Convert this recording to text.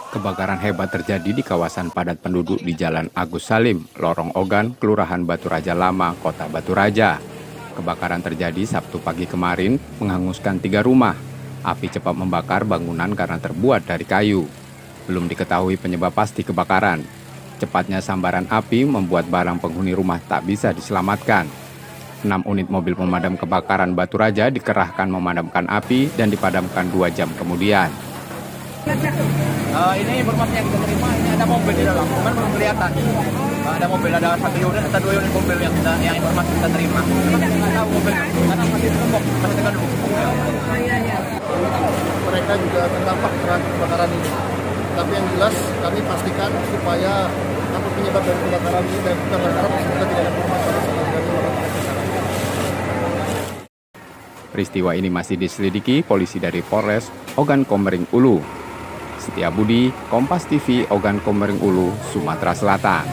Kebakaran hebat terjadi di kawasan padat penduduk di Jalan Agus Salim, Lorong Ogan, Kelurahan Batu Raja Lama, Kota Batu Raja. Kebakaran terjadi Sabtu pagi kemarin, menghanguskan 3 rumah. Api cepat membakar bangunan karena terbuat dari kayu. Belum diketahui penyebab pasti kebakaran. Cepatnya sambaran api membuat barang penghuni rumah tak bisa diselamatkan. 6 unit mobil pemadam kebakaran Batu Raja dikerahkan memadamkan api dan dipadamkan 2 jam kemudian. Ini informasi yang kita terima, ini ada mobil di dalam, cuman belum kelihatan. Ada mobil, ada 1 unit atau 2 unit mobil yang informasi kita terima. Cuma kita nggak tahu mobil, karena masih tergembok, masih tergandung. Mereka juga terdampak terhadap kebakaran ini. Tapi yang jelas kami pastikan supaya apa penyebab dari kebakaran ini, dan kita berharap kita tidak ada permasalahan sama sekali orang di sana. Peristiwa ini masih diselidiki polisi dari Polres Ogan Komering Ulu. Setiabudi, Kompas TV, Ogan Komering Ulu, Sumatera Selatan.